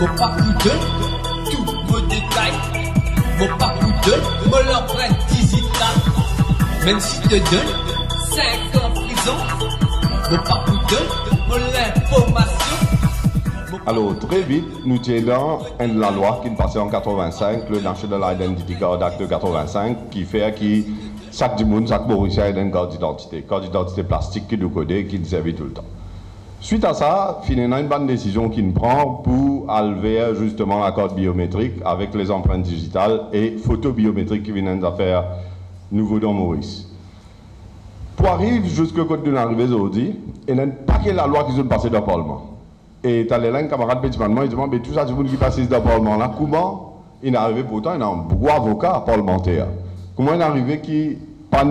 Mon pas de tout vos détails. Mon pas de mon l'empreinte digitale. Même si te donne 5 ans de prison. Mon pas de mon l'information. Alors, très vite, nous tenons la loi qui est passée en 85, le National Identity Card Act de 85, qui fait que chaque monde, chaque Mauricien a une carte d'identité plastique qui nous connaît, qui nous servait tout le temps. Suite à ça, finalement, une bonne décision qu'il nous prend pour enlever justement la carte biométrique avec les empreintes digitales et photos biométriques qui viennent de faire nouveau dans Maurice. Pour arriver jusqu'au code de l'arrivée aujourd'hui, il n'y a pas que la loi qui est passée dans le Parlement. Et tu as les camarades petit il dit, mais tout ça, tout le monde qui passe dans le Parlement là, comment il est arrivé pourtant, il y a un gros avocat parlementaire. Comment il est arrivé qu'il pas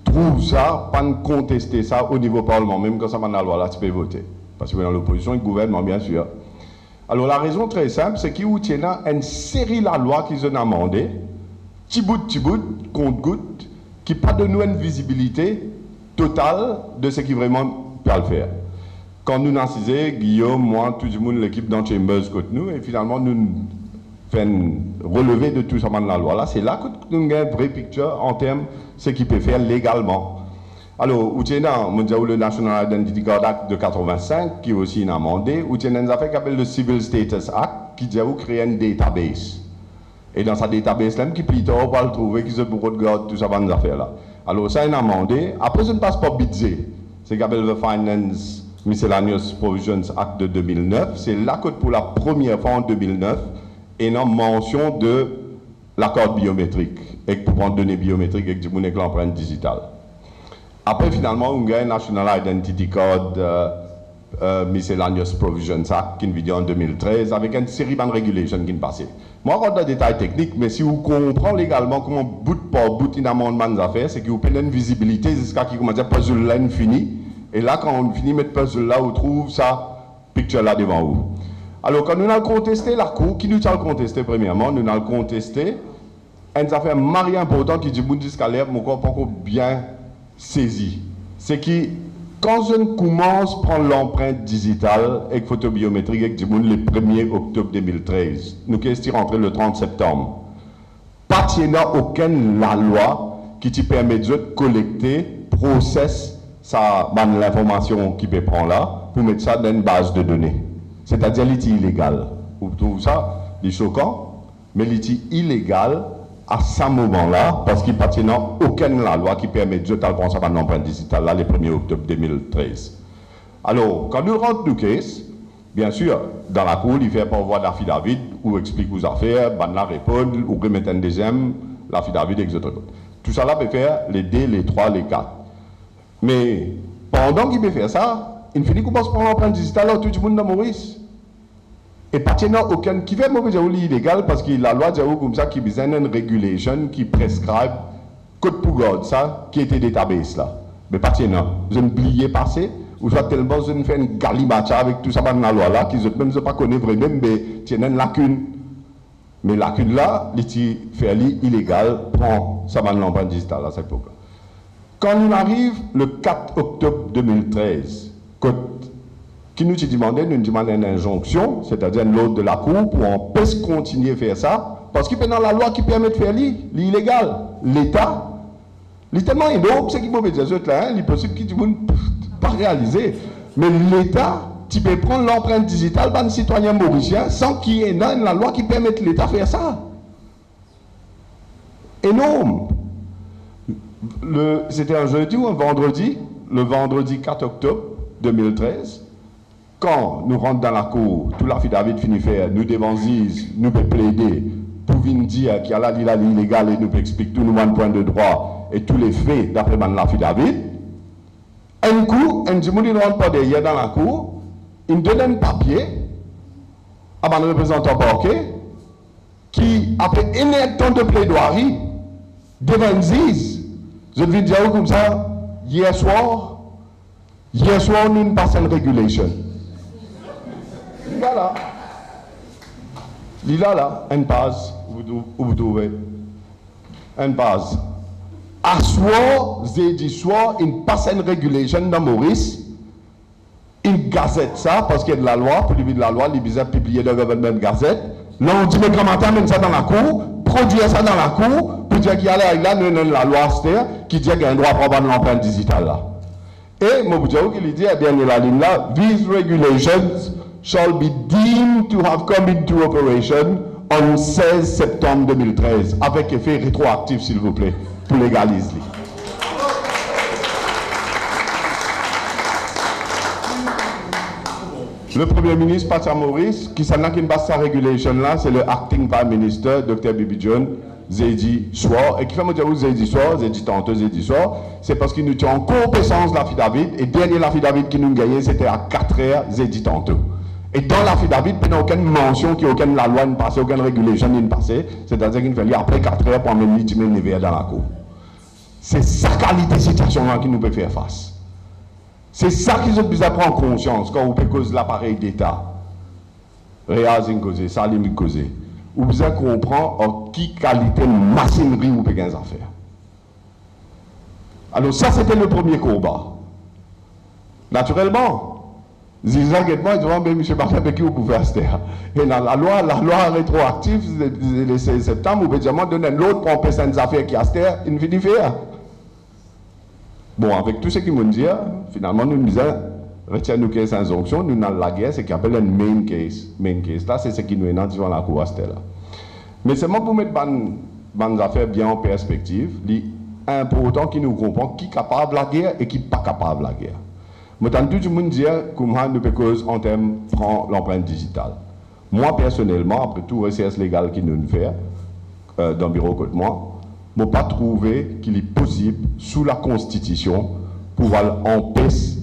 trouve ça, pas contester ça au niveau Parlement, même quand ça va dans la loi là, tu peux voter. Parce que dans l'opposition, le gouvernement, bien sûr. Alors la raison très simple, c'est qu'il y a une série de lois qu'ils ont amendées, petit bout, compte-goutte, qui pas de nous une visibilité totale de ce qui vraiment peut le faire. Quand nous assisons, Guillaume, moi, tout le monde, l'équipe dans Chambers côté nous, et finalement nous faisons relever de tout ça dans la loi. Là, c'est là que nous avons une vraie picture en termes de ce qu'il peut faire légalement. Alors, où il y a le National Identity Card Act de 85, qui est aussi amendé, où il y a une affaire qui s'appelle le Civil Status Act, qui dit où créer une database. Et dans sa database, là, qui plutôt on va le trouver, qui se pour regarder tout ça dans les affaires-là. Alors, ça est amendé. Après, ça ne passe pas budget. C'est qu'appelle le Finance Miscellaneous Provisions Act de 2009, c'est là que pour la première fois en 2009, il y a une mention de l'accord biométrique, et pour prendre données biométriques avec l'empreinte digitale. Après, finalement, on a un National Identity Card Miscellaneous Provisions Act qui est vidéo en 2013, avec une série de régulations qui est passée. Moi, je rentre dans les détails techniques, mais si vous comprenez légalement comment bout par bout il y a un amendement des affaires, c'est que vous prenez une visibilité jusqu'à ce que puzzle line fini. Et là, quand on finit de mettre puzzle là, on trouve ça, picture là devant vous. Alors, quand nous avons contesté la Cour, qui nous a contesté premièrement, nous avons contesté une affaire mariée importante qui dit jusqu'à l'air, mon corps pas encore bien saisi. C'est que quand je commence à prendre l'empreinte digitale avec photo biométrique avec du le 1er octobre 2013, nous sommes rentrés le 30 septembre. Pas qu'il n'y a aucune la loi qui te permet de collecter, process, ça, l'information qui peut prendre là, pour mettre ça dans une base de données. C'est-à-dire l'outil illégal. Vous trouvez ça, c'est choquant, mais l'outil illégal à ce moment-là, parce qu'il n'y a aucune la loi qui permet de prendre ça dans l'empreinte digitale là, le 1er octobre 2013. Alors, quand nous rentrons dans le case, bien sûr, dans la cour, il fait pas voir d'affidavit, ou explique aux affaires, la répondre, ou remettre un deuxième, l'affidavit, etc. Tout ça là peut faire les 2, les 3, les 4. Mais pendant qu'il peut faire ça, il finit qu'on passe par l'empreinte digitale à tout le monde dans Maurice. Et pas qu'il n'y a aucun qui fait mauvais illégal parce que la loi dit comme ça qui besoin d'une régulation qui prescribe code pour garder ça qui était database là. Mais pas qu'il y a. Je ne pliais passer ou soit tellement je ne fais une galimacha avec tout ça dans la loi là qu'ils ne même pas connaissent vraiment mais il y a une lacune. Mais lacune là, il fait illégal prend ça dans l'empreinte digitale à cette époque. Quand nous arrive le 4 octobre 2013, qui nous demandait une injonction, c'est-à-dire une l'ordre de la Cour, pour on puisse continuer à faire ça, parce qu'il y a dans la loi qui permet de faire l'illégal. L'État, tellement énorme, c'est qu'il peut dire là, il est possible qu'il ne pas réaliser. Mais l'État, tu peux prendre l'empreinte digitale d'un citoyen mauricien sans qu'il y ait dans la loi qui permette l'État de faire ça. Énorme. C'était un jeudi ou un vendredi, le vendredi 4 octobre 2013, quand nous rentrons dans la cour, tout l'affidavit finit faire, nous devons nous peut plaider pour venir dire qu'il y a là l'illégal et nous peut expliquer tout nous un point de droit et tous les faits d'après l'affidavit. Un coup, un dimanche, il ne rentre pas derrière dans la cour, il donne un papier à un représentant parquet qui, après un temps de plaidoirie, devant une zise. Je vais dire comme ça, hier soir, nous passons une régulation. Il est là, une passe, vous trouvez. Une passe. À soir, jeudi soir, il passe une régulation dans Maurice, il gazette ça, parce qu'il y a de la loi, pour lui de la loi, il vise à publier le Government Gazette. Là, on dit, mais comment amène ça dans la cour, produire ça dans la cour, pour dire qu'il y a là, nous avons la loi austère, qui dit qu'il y a un droit à prendre l'empreinte digitale là. Et, moi, je vous dis, à dernière la ligne là, these regulations shall be deemed to have come into operation on 16 septembre 2013, avec effet rétroactif, s'il vous plaît, pour légaliser. Le Premier ministre, Pacha Maurice, qui s'en a qui passe sa régulation là, c'est le acting Prime Minister, Dr. Bibi John, Zedi Soir. Et qui fait me dire où Zedi Soir, Zedi tantôt, Zedi Soir, c'est parce qu'il nous tient en compétence l'affidavit, et dernier l'affidavit qui nous gagnait, c'était à 4 heures, Zedi tantôt. Et dans l'affidavit, il n'y a aucune mention, qu'il n'y a aucune la loi ne passe, aucune régulation ne passe, c'est-à-dire qu'il fallait après 4 heures pour amener les verres dans la cour. C'est sa qualité de situation là qui nous peut faire face. C'est ça qu'ils ont besoin de prendre conscience quand vous cause l'appareil d'État. Réazine causé, Salim causé. Vous besoin de comprendre qui qualité de machinerie vous pouvez faire. Alors ça c'était le premier combat. Naturellement, Zizak et moi, ils disent, mais M. Martin, avec qui vous pouvez faire? Et dans la loi rétroactive, le 16 septembre, vous pouvez dire, donner l'autre pour empêcher une affaire qui a terre, il finit faire. Bon, avec tout ce qu'ils m'ont dit, finalement, nous disons, retiens-nous qu'il y a ces injonctions, nous dans la guerre, c'est ce qu'on appelle un main case. Main case, là, c'est ce qui nous est devant la cour à là. Mais c'est moi pour mettre les affaires bien en perspective, il est important qu'ils nous comprennent qui est capable de la guerre et qui n'est pas capable de la guerre. Moi, tout le monde dit comment nous cause en termes prend l'empreinte digitale. Moi, personnellement, après tout recherche légale qui nous fait dans le bureau côté moi, je n'ai pas trouvé qu'il est possible, sous la Constitution, pour empêcher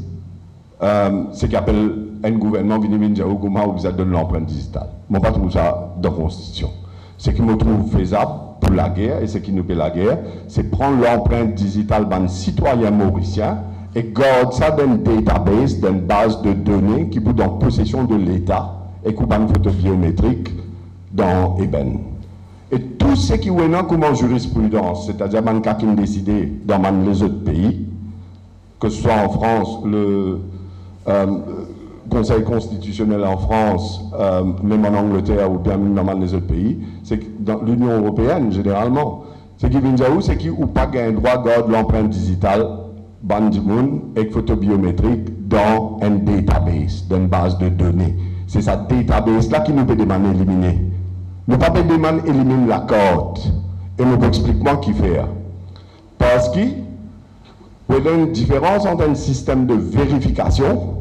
ce qu'on appelle un gouvernement qui vous a donné l'empreinte digitale. Je n'ai pas trouvé ça dans la Constitution. Ce qui me trouve faisable pour la guerre, et ce qui nous fait la guerre, c'est prendre l'empreinte digitale d'un citoyen mauricien et garder ça dans une database, dans une base de données qui est en possession de l'État et qui est une photo biométrique dans Eben. Et tout ce qui est là comme en jurisprudence, c'est-à-dire man qui ont décidé dans les autres pays, que ce soit en France, le Conseil constitutionnel en France, même en Angleterre ou bien dans les autres pays, c'est que dans l'Union européenne, généralement, ce qui vient dire c'est qu'ils n'ont pas un droit de garder l'empreinte digitale, bandimoun, et photo biométrique dans un database, dans une base de données. C'est cette database-là qui nous peut demander d'éliminer. Nous ne pouvons pas demander d'éliminer la corde. Et nous expliquons qui fait. Parce qu'il y a une différence entre un système de vérification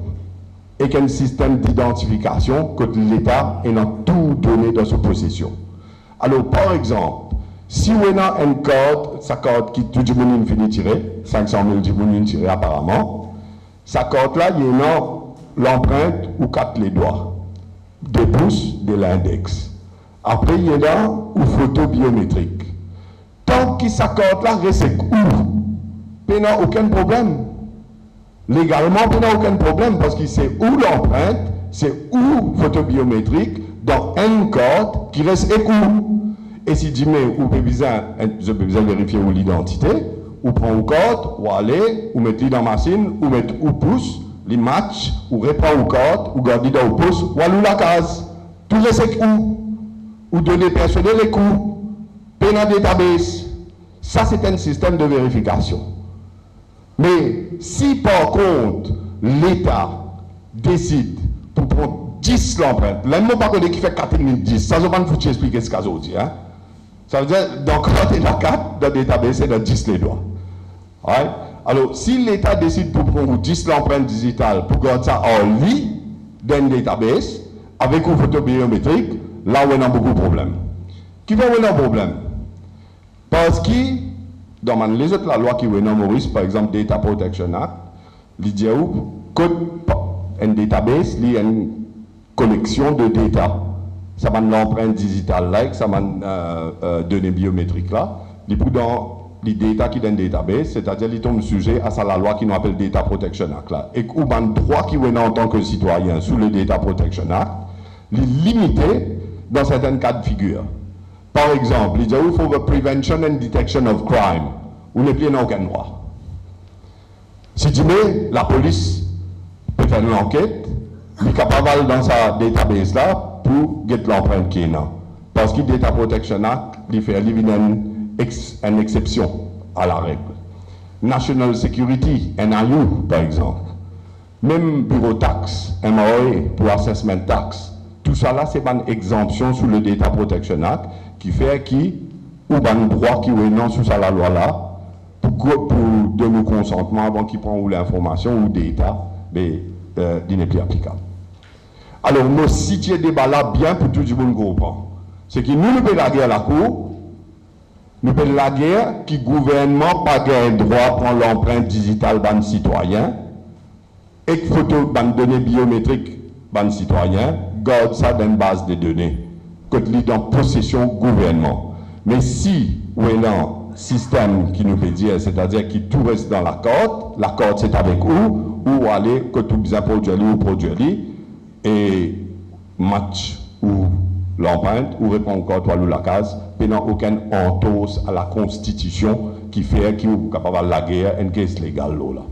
et un système d'identification que l'État est dans tout donné dans sa possession. Alors, par exemple, si on a une corde, sa corde qui tout le monde finit tirer, 500 000 du monde tiré apparemment, sa corde-là, il y a l'empreinte ou 4 les doigts, 2 pouces de l'index. Après, il y a une photo biométrique. Tant que sa corde-là reste où, il n'y a aucun problème. Légalement, il n'y a aucun problème parce que c'est où l'empreinte, c'est où photo biométrique dans une corde qui reste où. Et si tu mets, ou je peux besoin vérifier où l'identité, ou prend une corde, ou aller, ou mettre dans la machine, ou mettre où pouce, les matchs, ou répond aux cordes, ou garder dans le pouce, ou allouer la case. Tout reste où. Ou donner personnel les coûts, payer dans database. Ça, c'est un système de vérification. Mais si par contre, l'État décide pour prendre 10 l'empreinte, là, je ne pas qui fait 4010, ça, je ne vais pas vous expliquer ce qu'on dit. Hein? Ça veut dire, donc, quand il y a 4, dans le database, c'est dans 10 les doigts. Right? Alors, si l'État décide pour prendre 10 l'empreinte digitale, pour garder ça en vie, dans le database, avec une photo biométrique, là où on a beaucoup de problèmes. Qui va avoir un problème? Parce que, dans les autres, la loi qui est en Maurice, par exemple, Data Protection Act, il dit que un database, il y a une collection de data. Ça m'a l'empreinte digitale là, ça m'a données biométriques là. Il est dans les data qui est dans le database, c'est-à-dire qu'il tombe sujet à ça la loi qui nous appelle Data Protection Act là. Et où un droit qui est en tant que citoyen sous le Data Protection Act, il est limité dans certains cas de figure. Par exemple, il dit for the prevention and detection of crime, où les pliés n'ont aucun droit. Si tu mets, la police peut faire une enquête, il est capable dans sa database là pour get l'empreinte qui est là. Parce que le Data Protection Act, il fait une exception à la règle. National Security, NIU par exemple. Même bureau taxe, MRA pour assessment tax. Tout ça là, c'est une exemption sous le Data Protection Act qui fait ou un droit qui est non sous la loi là pour donner consentement avant qu'il prenne l'information ou data, mais il n'est plus applicable. Alors, nous situons des débat là bien pour tout le monde comprendre. C'est que nous payons la guerre à la cour, nous payons la guerre qui le gouvernement n'a pas le droit de prendre l'empreinte digitale d'un citoyen et que photo de données biométriques d'un citoyen, garde ça dans une base de données, que il est en possession du gouvernement. Mais si, ou est un système qui nous peut dire, c'est-à-dire que tout reste dans la corde c'est avec où aller, que tout bien produire ou produire, et match ou l'empreinte, ou répond encore toi ou la case, mais n'a aucune entorse à la Constitution qui fait qu'il est capable de la guerre, une caisse légale là.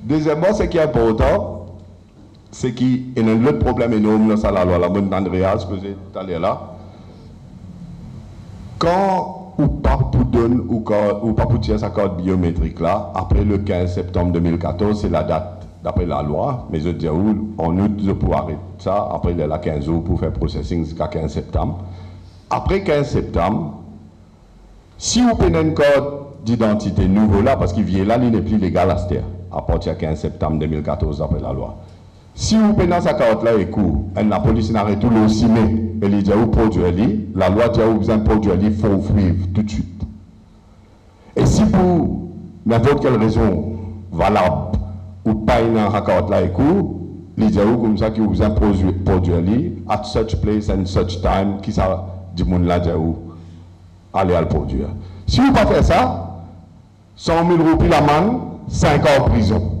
Deuxièmement, ce qui est important, c'est qu'il y a un autre problème énorme dans la loi, la bonne Andreas, que j'ai tout à l'heure là. Quand ou pas pour donner ou pas pour tirer sa carte biométrique là, après le 15 septembre 2014, c'est la date d'après la loi, mais je dis en août, je peux arrêter ça, après il y a 15 jours pour faire processing jusqu'à 15 septembre. Après 15 septembre, si vous prenez une carte d'identité nouveau là, parce qu'il vient là, il n'est plus légal à partir du 15 septembre 2014 après la loi. Si vous prenez sa carte là et que la police n'arrête tout le ciné, et il dit où produire, la loi dit où vous produire, il faut ouvrir tout de suite. Et si pour n'importe quelle raison valable, ou pas une carte là et que, il dit où comme ça qui vous produire, at such place and such time, qui ça dit monde là dit où aller à le produire. Si vous ne faites pas ça, 100 000 roupies l'amende, 5 ans en prison.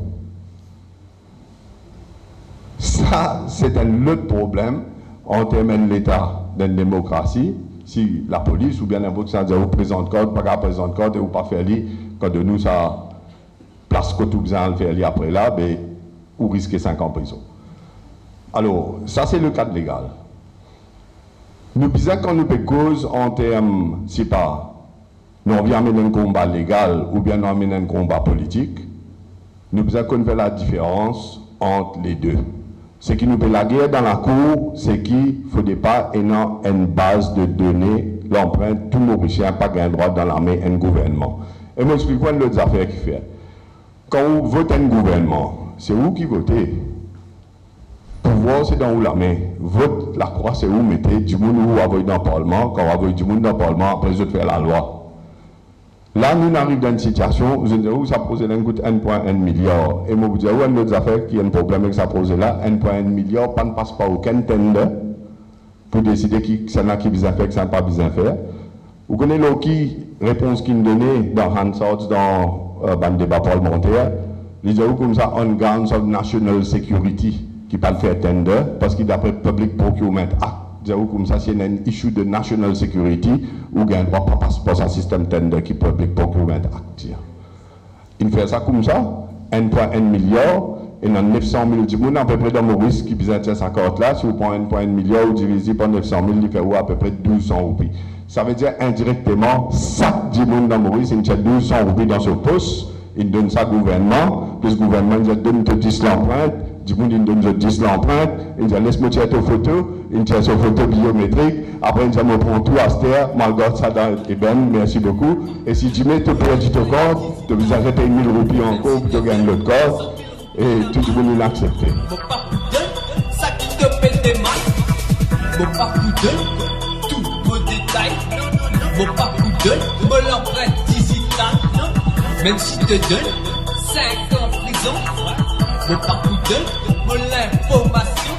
Ça, c'est un autre problème en termes de l'État d'une démocratie. Si la police ou bien n'importe qui dit vous présente code, pas présente code et vous pas faire li, quand de nous ça place que tout besoin de faire li après là, ben, vous risquez 5 ans en prison. Alors, ça c'est le cadre légal. Nous disons quand nous faisons cause en termes, si pas, nous avons mené un combat légal ou bien nous avons mené un combat politique, nous disons qu'on fait la différence entre les deux. Ce qui nous fait la guerre dans la cour, c'est qu'il ne faudrait pas une base de données, l'empreinte, tout Mauricien pas un droit dans l'armée et un gouvernement. Et moi, je explique quoi l'autre affaire qui fait. Quand vous votez un gouvernement, c'est vous qui votez. Pouvoir, c'est dans où l'armée. Vote, la croix, c'est où vous mettez du monde où vous avez dans le Parlement. Quand vous avez du monde dans le Parlement, après, vous faites la loi. Là, nous arrivons dans une situation où ça pose un coût 1,1 milliard. Et moi, vous dites, où est l'autre affaire qui a un problème avec ça pose là, 1,1 milliard, pas ne passe pas aucun tender pour décider qui c'est là qui besoin faire, qui c'est pas besoin faire. Vous connaissez l'autre réponse qu'il nous donnait dans Hansard, dans le débat parlementaire. Il dit, comme ça, on gagne sur National Security qui ne peut pas faire tender parce qu'il d'après Public Procurement Act. Comme ça, c'est un issue de national security ou il y a un droit pas passer un système tender qui Public Procurement Act. Il fait ça comme ça, 1,1 milliard, et dans 900 000 du monde, à peu près dans Maurice qui besoin de sa carte là, si vous prenez 1,1 milliard ou divisé par 900 000, il fait à peu près 1200 roupies. Ça veut dire indirectement, chaque du monde dans Maurice, il a 1200 roupies dans ce poste, il donne ça au gouvernement, puis le gouvernement il donne 10 l'empreinte. Du coup, il donne 10 l'empreinte, il dit laisse-moi tirer ta photo, il tire sa photo biométrique, après il dit me prends tout à cette terre, malgré ça dans Eben, merci beaucoup. Et si tu mets ton perdu ton corps, tu vas arrêter 1000 roupies encore pour te gagner le corps, et tout le monde l'accepte. Mon papoutin, ça qui te fait des mailles. Mon papoutin, tout beau détail. Mon papoutin, me l'empreinte digitale. Même si te donne 5 ans en prison. Mon papoutin, me l'information.